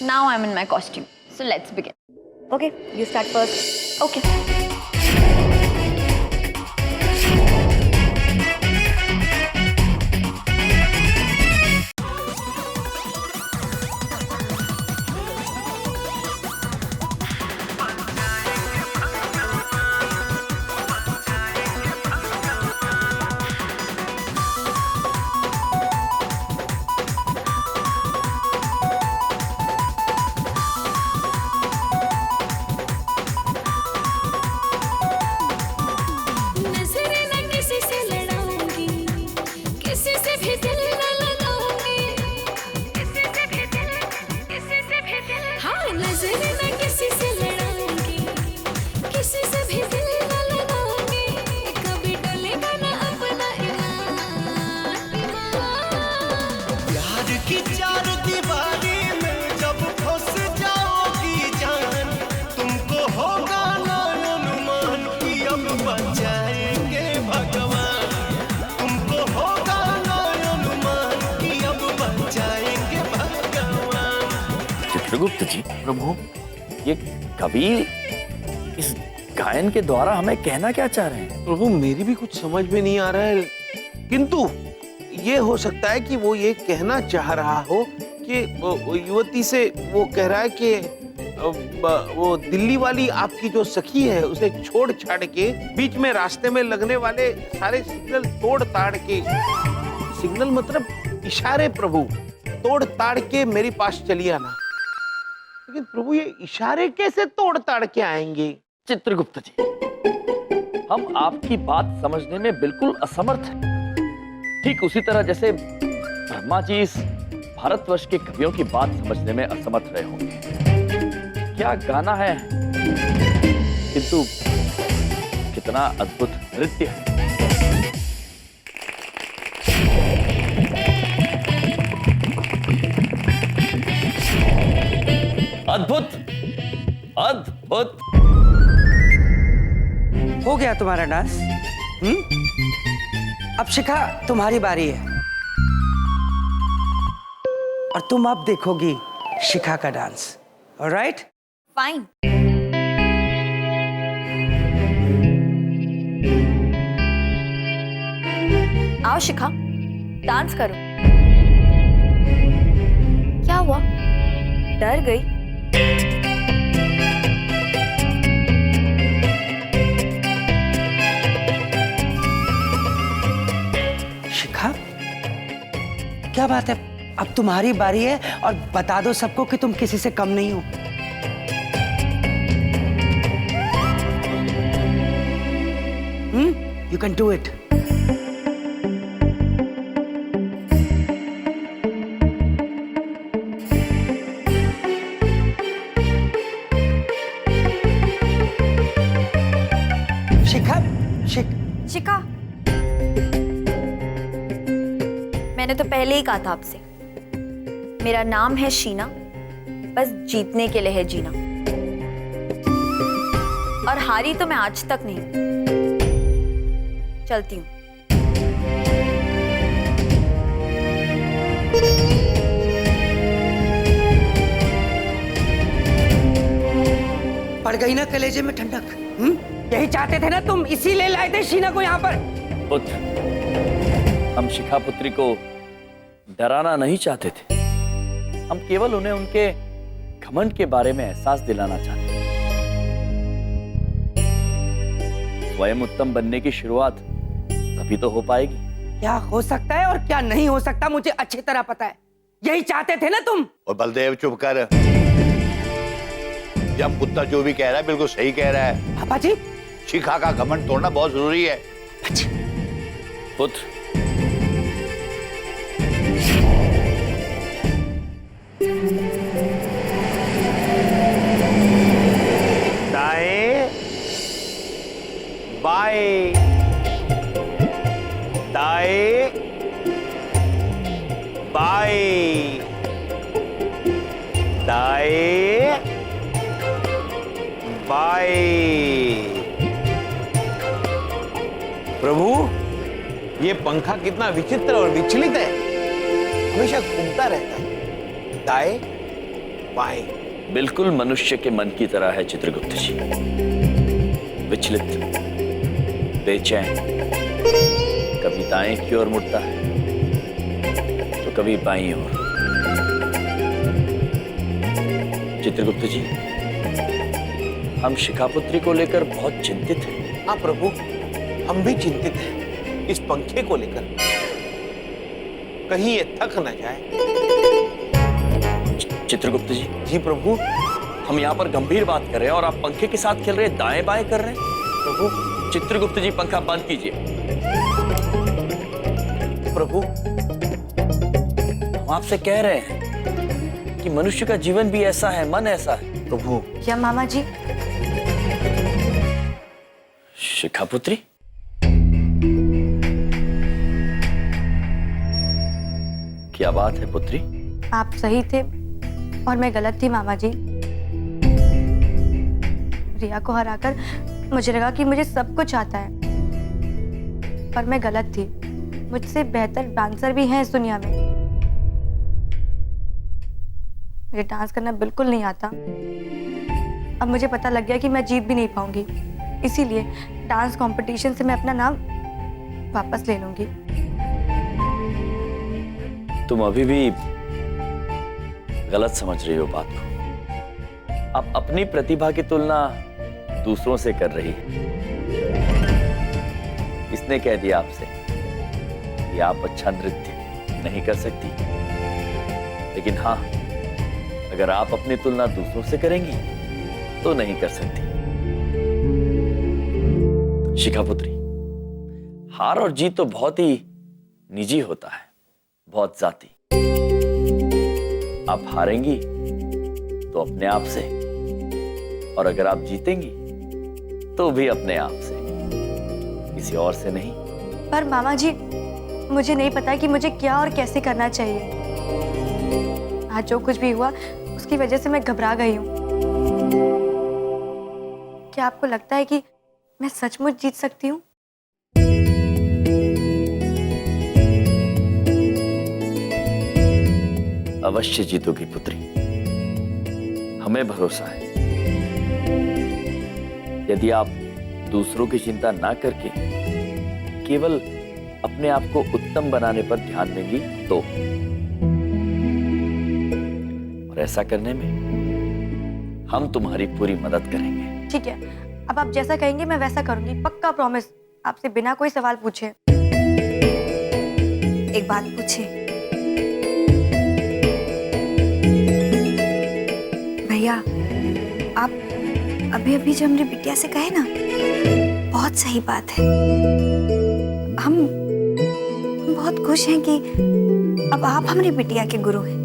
Now I'm in my costume. So let's begin. Okay, you start first. Okay. Chitragupta ji, प्रभु, ये कवि इस गायन के द्वारा हमें कहना क्या चाह रहे हैं? प्रभु मेरी भी कुछ समझ में नहीं आ रहा है, किंतु ये हो सकता है कि वो ये कहना चाह रहा हो कि वो युवती से वो कह रहा है कि वो दिल्ली वाली आपकी जो सखी है उसे छोड़ छाड़ के बीच में रास्ते में लगने वाले सारे सिग्नल तोड़ ताड़ के, सिग्नल मतलब इशारे प्रभु, तोड़ ताड़ के मेरे पास चली आना। लेकिन प्रभु ये इशारे कैसे तोड़ ताड़ के आएंगे? चित्रगुप्त जी, हम आपकी बात समझने में बिल्कुल असमर्थ हैं। ठीक उसी तरह जैसे ब्रह्मा जी इस भारतवर्ष के कवियों की बात समझने में असमर्थ रहे होंगे। क्या गाना है, किंतु कितना अद्भुत नृत्य है। अद्भुत, अद्भुत। हो गया तुम्हारा डांस? अब शिखा तुम्हारी बारी है और तुम अब देखोगी शिखा का डांस। ऑलराइट? Fine. आओ शिखा, डांस करो। क्या हुआ? डर गई? शिखा, क्या बात है? अब तुम्हारी बारी है और बता दो सबको कि तुम किसी से कम नहीं हो। You can do it. शिखा, मैंने तो पहले ही कहा था आपसे, मेरा नाम है शीना, बस जीतने के लिए है जीना। और हारी तो मैं आज तक नहीं। चलती हूँ। पड़ गई ना कलेजे में ठंडक? यही चाहते थे ना तुम, इसीलिए लाए थे शीना को यहाँ पर। पुत्र, हम शिखा पुत्री को डराना नहीं चाहते थे। हम केवल उन्हें उनके घमंड के बारे में एहसास दिलाना चाहते थे। स्वयं उत्तम बनने की शुरुआत तभी तो हो पाएगी। क्या हो सकता है और क्या नहीं हो सकता मुझे अच्छी तरह पता है। यही चाहते थे ना तुम। और बलदेव चुप कर। जब पुत्र जो भी कह रहा है बिल्कुल सही कह रहा है। पापा जी, शिखा का घमंड तोड़ना बहुत जरूरी है। पुत्र, दाएं बाएं, दाएं बाएं, दाएं बाएं। प्रभु, ये पंखा कितना विचित्र और विचलित है, हमेशा घूमता रहता है। दाएं पाए। बिल्कुल मनुष्य के मन की तरह है चित्रगुप्त जी। विचलित, बेचैन, कभी दाएं की ओर मुड़ता है तो कभी बाईं ओर। चित्रगुप्त जी, हम शिखापुत्री को लेकर बहुत चिंतित हैं। हाँ प्रभु, हम भी चिंतित हैं इस पंखे को लेकर, कहीं ये थक न जाए। चित्रगुप्त जी, जी प्रभु। हम यहाँ पर गंभीर बात कर रहे हैं और आप पंखे के साथ खेल रहे हैं, दाएं बाएं कर रहे हैं। प्रभु। चित्रगुप्त जी, पंखा बंद कीजिए। प्रभु, हम आपसे कह रहे हैं कि मनुष्य का जीवन भी ऐसा है, मन ऐसा है। प्रभु। या मामा जी? शिखापुत्री, क्या बात है पुत्री? आप सही थे और मैं गलत थी मामा जी। रिया को हराकर मुझे लगा कि मुझे सब कुछ आता है, पर मैं गलत थी। मुझसे बेहतर डांसर भी हैं इस दुनिया में। मुझे डांस करना बिल्कुल नहीं आता। अब मुझे पता लग गया कि मैं जीत भी नहीं पाऊंगी, इसीलिए डांस कंपटीशन से मैं अपना नाम वापस ले लूंगी। तुम अभी भी गलत समझ रही हो बात को। आप अपनी प्रतिभा की तुलना दूसरों से कर रही है। इसने कह दिया आपसे कि आप अच्छा नृत्य नहीं कर सकती, लेकिन हाँ, अगर आप अपनी तुलना दूसरों से करेंगी तो नहीं कर सकती। शिखापुत्री, हार और जीत तो बहुत ही निजी होता है, बहुत जाती। आप हारेंगी तो अपने आप से, और अगर आप जीतेंगी तो भी अपने आप से, किसी और से नहीं। पर मामा जी, मुझे नहीं पता कि मुझे क्या और कैसे करना चाहिए। आज जो कुछ भी हुआ उसकी वजह से मैं घबरा गई हूँ। क्या आपको लगता है कि मैं सचमुच जीत सकती हूँ? अवश्य जीतोगी पुत्री, हमें भरोसा है। यदि आप दूसरों की चिंता ना करके केवल अपने आप को उत्तम बनाने पर ध्यान देंगी तो, और ऐसा करने में हम तुम्हारी पूरी मदद करेंगे। ठीक है, अब आप जैसा कहेंगे मैं वैसा करूंगी, पक्का प्रॉमिस, आपसे बिना कोई सवाल पूछे। एक बात पूछे भैया, आप अभी अभी जो हमारी बिटिया से कहे ना, बहुत सही बात है। हम बहुत खुश हैं कि अब आप हमारी बिटिया के गुरु हैं।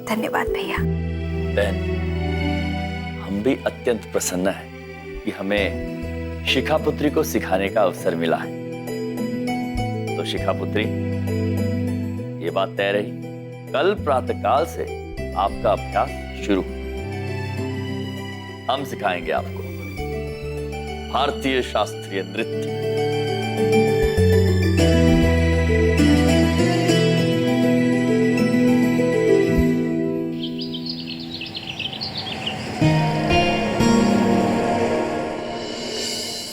धन्यवाद भैया। बहन, हम भी अत्यंत प्रसन्न हैं कि हमें शिखापुत्री को सिखाने का अवसर मिला है। तो शिखापुत्री, ये बात तय रही, कल प्रातःकाल से आपका अभ्यास शुरू। हम सिखाएंगे आपको भारतीय शास्त्रीय नृत्य।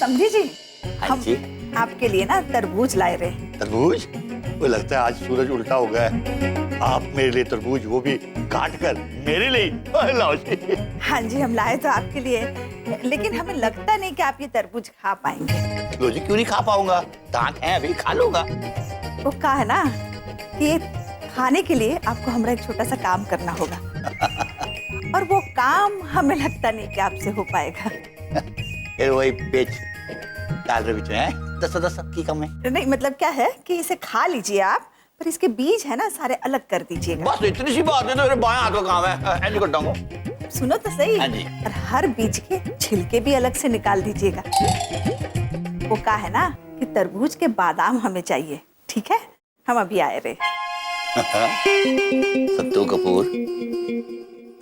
समझी जी, हाँ हम जी। आपके लिए ना तरबूज लाए रहे। तरबूज? वो लगता है आज सूरज उल्टा हो गया है। आप मेरे लिए तरबूज, वो भी काट कर मेरे लिए। लाओ जी। हाँ जी, हम लाए तो आपके लिए, लेकिन हमें लगता नहीं कि आप ये तरबूज खा पाएंगे। लो जी, क्यों नहीं खा पाऊंगा? दांत हैं अभी, खा लूंगा। वो कहा है ना कि ये खाने के लिए आपको हमारा एक छोटा सा काम करना होगा, और वो काम हमें लगता नहीं कि आपसे हो पाएगा। फिर वही पेच डाल रहे बीच में, 10 की कम है। नहीं, मतलब क्या है कि इसे खा लीजिए आप, पर इसके बीज है ना सारे अलग कर दीजिएगा। बस इतनी सी बात है, तो मेरे बाएं हाथ का काम है। ऐसे करता हूँ। सुनो तो सही। हाँ जी। और हर बीज के छिलके भी अलग से निकाल दीजिएगा। वो कहा है ना कि तरबूज के बादाम हमें चाहिए। ठीक है, हम अभी आए रहे। सत्तू कपूर,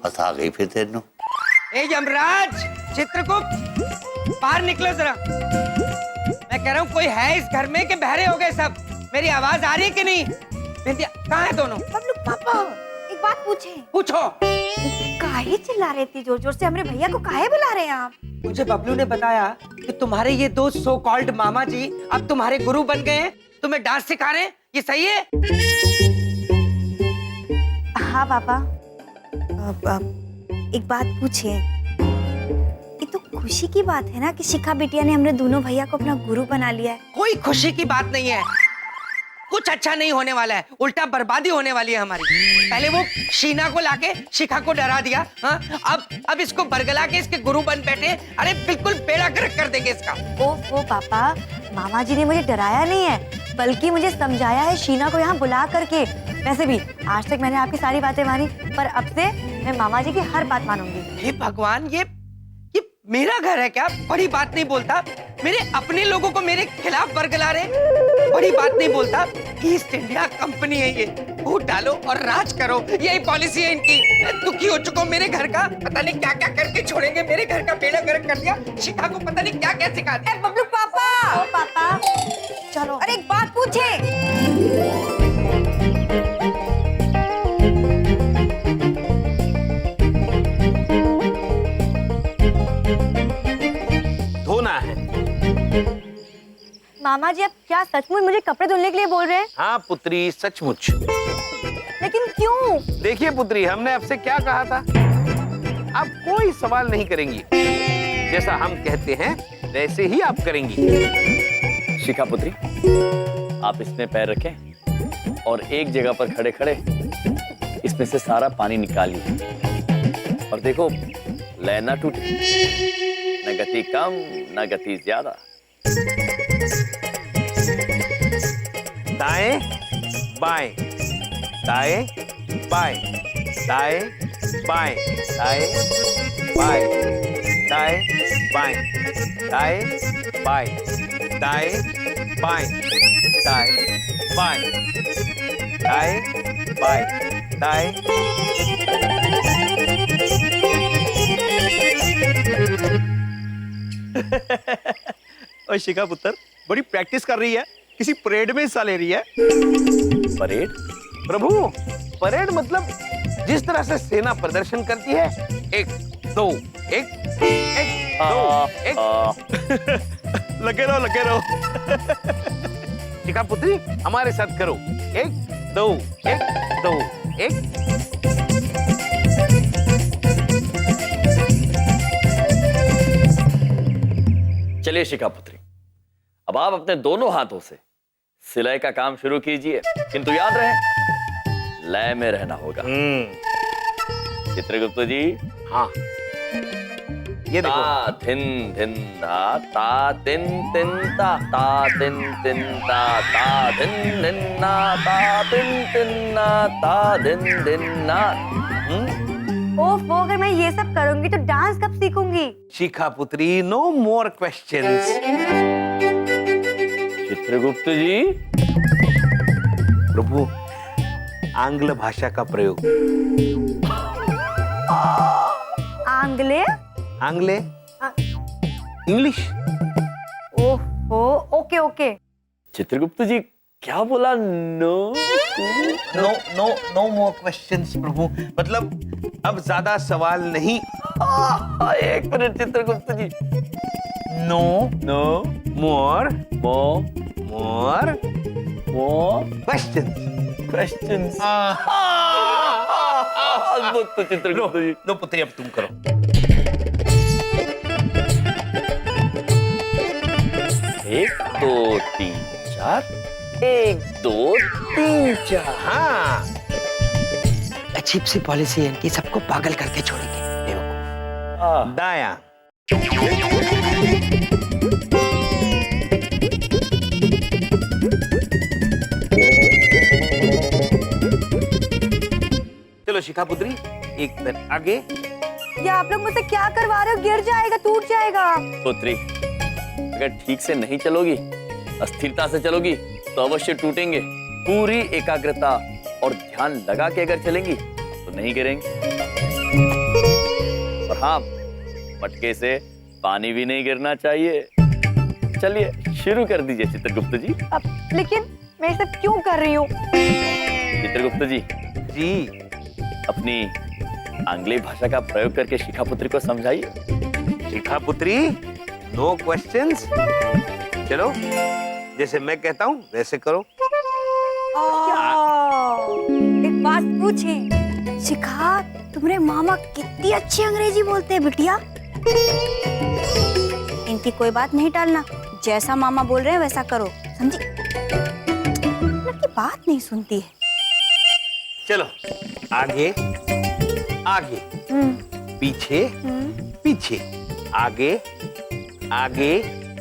फंसा गई फिर तेनू। ए यमराज, चित्रगुप्त, बाहर निकलो जरा। मैं कह रहा हूँ, कोई है इस घर में कि बहरे हो गए सब? मेरी आवाज आ रही है कि नहीं? बिंदिया, कहाँ है दोनों? बबलू पापा, एक बात पूछे। पूछो। काहे चिल्ला रहे थे जोर जोर से? हमरे भैया को काहे बुला रहे हैं आप? मुझे बबलू ने बताया कि तुम्हारे ये दो सो कॉल्ड मामा जी अब तुम्हारे गुरु बन गए हैं, तुम्हें डांस सिखा रहे हैं, ये सही है? हाँ पापा। एक बात पूछे, ये तो खुशी की बात है ना कि शिखा बिटिया ने हमरे दोनों भैया को अपना गुरु बना लिया है। कोई खुशी की बात नहीं है, कुछ अच्छा नहीं होने वाला है, उल्टा बर्बादी होने वाली है हमारी। पहले वो शीना को लाके शिखा को डरा दिया, हाँ? अब इसको बरगला के इसके गुरु बन बैठे। अरे बिल्कुल बेड़ा गर्क कर देंगे इसका। ओ पापा, मामा जी ने मुझे डराया नहीं है, बल्कि मुझे समझाया है शीना को यहाँ बुला करके। वैसे भी आज तक मैंने आपकी सारी बातें मानी, पर अब से मैं मामा जी की हर बात मानूंगी। हे भगवान, ये मेरा घर है क्या? बड़ी बात नहीं बोलता, मेरे अपने लोगों को मेरे खिलाफ बरगला रहे। बड़ी बात नहीं बोलता। ईस्ट इंडिया कंपनी है ये, वोट डालो और राज करो, यही पॉलिसी है इनकी। मैं दुखी हो चुका हूँ मेरे घर का, पता नहीं क्या क्या करके छोड़ेंगे। मेरे घर का बेड़ा गर्क कर दिया, शिखा को पता नहीं क्या क्या सिखा दिया। बबलू पापा। ओ पापा, चलो। अरे एक बात पूछे। धोना है। मामा जी, आप क्या सचमुच मुझे कपड़े धुलने के लिए बोल रहे हैं? हाँ पुत्री, सचमुच। लेकिन क्यों? देखिए पुत्री, हमने आपसे क्या कहा था? आप कोई सवाल नहीं करेंगी, जैसा हम कहते हैं वैसे ही आप करेंगी। शिखा पुत्री, आप इसमें पैर रखें और एक जगह पर खड़े खड़े इसमें से सारा पानी निकालिए। और देखो, लय ना टूटे, न गति कम न गति ज्यादा। दाएं बाएं, दाएं बाएं, दाएं बाएं, दाएं बाएं, दाएं बाएं, दाएं बाएं, दाएं बाएं, दाएं बाएं, दाएं बाएं, दाएं। और शिखा पुत्र बड़ी प्रैक्टिस कर रही है, किसी परेड में हिस्सा ले रही है। परेड? प्रभु, परेड मतलब जिस तरह से सेना प्रदर्शन करती है, एक दो एक एक दो एक। लगे रहो। शिखा पुत्री, हमारे साथ करो, एक दो एक। चलिए शिखा पुत्री, अब आप अपने दोनों हाथों से सिलाई का काम शुरू कीजिए, किंतु याद रहे लय में रहना होगा। चित्रगुप्त जी। हाँ, ये देखो। ता थिन थिन ता, ता तिन तिन ता, ता तिन तिन ता, ता थिन थिन ना, ता तिन तिन ना, ता दिन दिन ना। ओफो, अगर मैं ये सब करूंगी तो डांस कब सीखूंगी? शिखा पुत्री, no more questions. Chitragupta ji. प्रभु, आंग्ल भाषा का प्रयोग। आंग्ले? आंग्ले? इंग्लिश? ओहो, ओके। चित्रगुप्त जी क्या बोला? नो नो मोर क्वेश्चंस प्रभु, मतलब अब ज्यादा सवाल नहीं। एक minute Chitragupta ji. No more questions. अद्भुत चित्रगुप्त जी। लो पुत्री, अब तुम करो। एक दो तीन चार, एक दो तीन चार। हाँ, अजीब सी पॉलिसी है इनकी, सबको पागल करके छोड़ेंगे। दायां। चलो शिखा पुत्री, एक पैर आगे। या आप लोग मुझसे क्या करवा रहे हो? गिर जाएगा, टूट जाएगा। पुत्री, अगर ठीक से नहीं चलोगी, अस्थिरता से चलोगी तो अवश्य टूटेंगे। पूरी एकाग्रता और ध्यान लगा के अगर चलेंगी तो नहीं गिरेंगे। और हाँ, मटके से पानी भी नहीं गिरना चाहिए। चलिए शुरू कर दीजिए चित्रगुप्त जी। अब लेकिन मैं ये सब क्यों कर रही हूँ? चित्रगुप्त जी, जी, अपनी आंग्लेय भाषा का प्रयोग करके शिखा पुत्री को समझाइए। शिखा पुत्री, नो क्वेश्चंस। चलो, जैसे मैं कहता हूँ वैसे करो। एक बात पूछे शिखा, तुम्हारे मामा कितनी अच्छी अंग्रेजी बोलते हैं बिटिया। इनकी कोई बात नहीं टालना, जैसा मामा बोल रहे हैं वैसा करो, समझी? लड़की बात नहीं सुनती है। चलो, आगे आगे, पीछे पीछे, आगे आगे,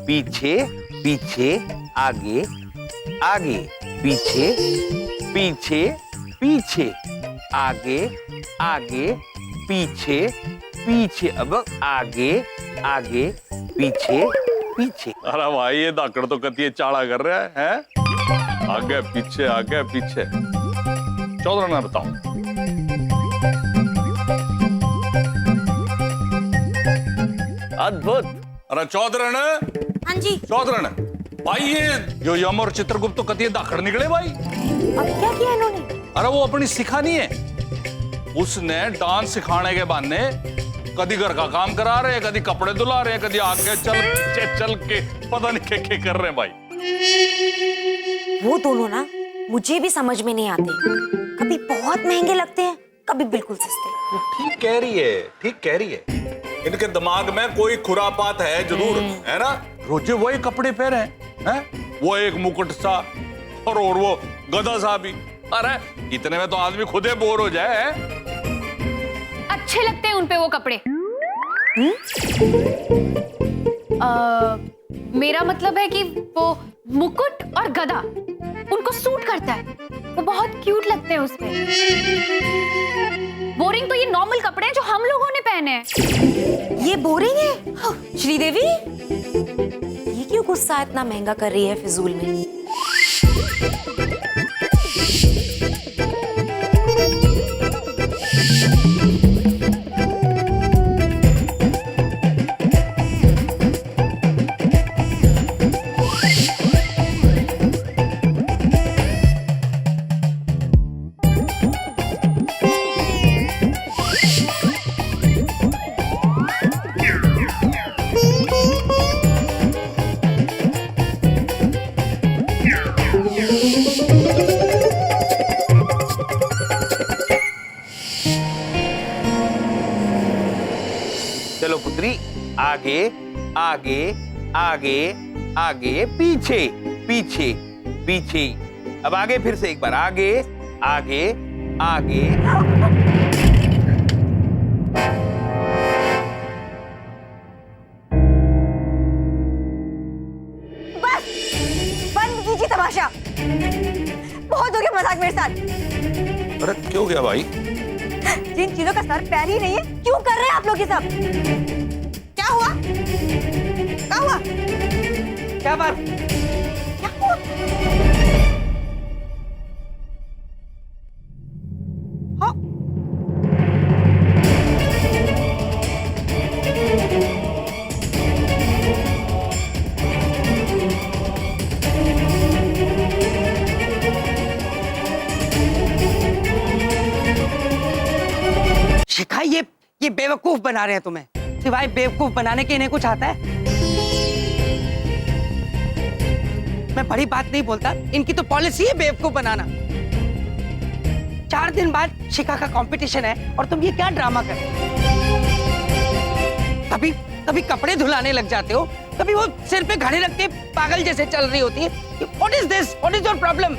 पीछे पीछे, आगे आगे, पीछे पीछे पीछे, आगे आगे, पीछे पीछे, अब आगे आगे, पीछे पीछे। अरे भाई ये धाकड़ तो कतिये चाड़ा कर रहा है? आगे पीछे। चौधरी ना बताऊं। अद्भुत। अरे चौधरी, हाँ जी। चौधरी भाई, ये जो यम और चित्रगुप्त तो कतिये धाकड़ निकले भाई। अब क्या किया इन्होंने? अरे वो अपनी सिखा नहीं है, उसने डांस सिखाने के बहाने कभी घर का काम करा रहे हैं, कभी कपड़े धुला रहे हैं, कभी आगे चल के पता नहीं क्या कर रहे हैं भाई। वो दोनों ना मुझे भी समझ में नहीं आते, कभी बहुत महंगे लगते हैं, कभी बिल्कुल सस्ते। तो ठीक कह रही है। इनके दिमाग में कोई खुरापात है जरूर, है ना? रोजे वही कपड़े पहने हैं, वो एक मुकुट सा और वो गधा सा भी। अरे इतने में तो आदमी खुद ही बोर हो जाए। अच्छे लगते हैं उनपे वो कपड़े। मेरा मतलब है कि वो मुकुट और गधा उनको सूट करता है, वो बहुत क्यूट लगते हैं उसपे। बोरिंग तो ये नॉर्मल कपड़े हैं जो हम लोगों ने पहने हैं। ये बोरिंग है? श्रीदेवी, ये क्यों गुस्सा इतना महंगा कर रही है फिजूल में? चलो पुत्री, आगे आगे आगे आगे, पीछे पीछे पीछे, अब आगे फिर से एक बार, आगे आगे आगे। बस बंद कीजिए तमाशा, बहुत हो गया मजाक मेरे साथ। अरे क्यों हो गया भाई? जिन चीजों का सर पैर ही नहीं है, क्यों कर रहे हैं आप लोग ये सब? क्या हुआ? क्या हुआ? क्या बात? क्या हुआ? हाँ? शिखा, ये बेवकूफ बना रहे हैं तुम्हें। सिवाय बेवकूफ बनाने के इन्हें कुछ आता है? मैं बड़ी बात नहीं बोलता, इनकी तो पॉलिसी है बेवकूफ बनाना। 4 दिन बाद शिखा का कंपटीशन है और तुम ये क्या ड्रामा कर रहे हो? कभी कपड़े धुलाने लग जाते हो, कभी वो सिर पे घड़े रख के पागल जैसे चल रही होती है। What is this? What is your problem?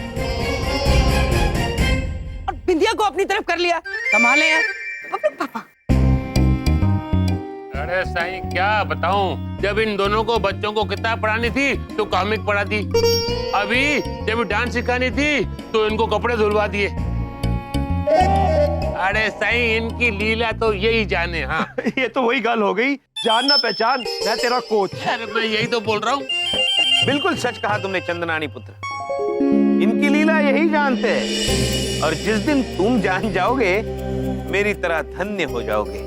और बिंदिया को अपनी तरफ कर लिया, कमाल है यार। पापा, अरे साईं क्या बताऊं, जब इन दोनों को बच्चों को किताब पढ़ानी थी तो कॉमिक पढ़ाती, अभी जब डांस सिखानी थी तो इनको कपड़े धुलवा दिए। अरे साईं इनकी लीला तो यही जाने। हाँ ये तो वही गाल हो गई, जान ना पहचान, मैं तेरा कोच। अरे मैं यही तो बोल रहा हूँ। बिल्कुल सच कहा तुमने चंदनानी पुत्र, इनकी लीला यही जानते हैं, और जिस दिन तुम जान जाओगे मेरी तरह धन्य हो जाओगे।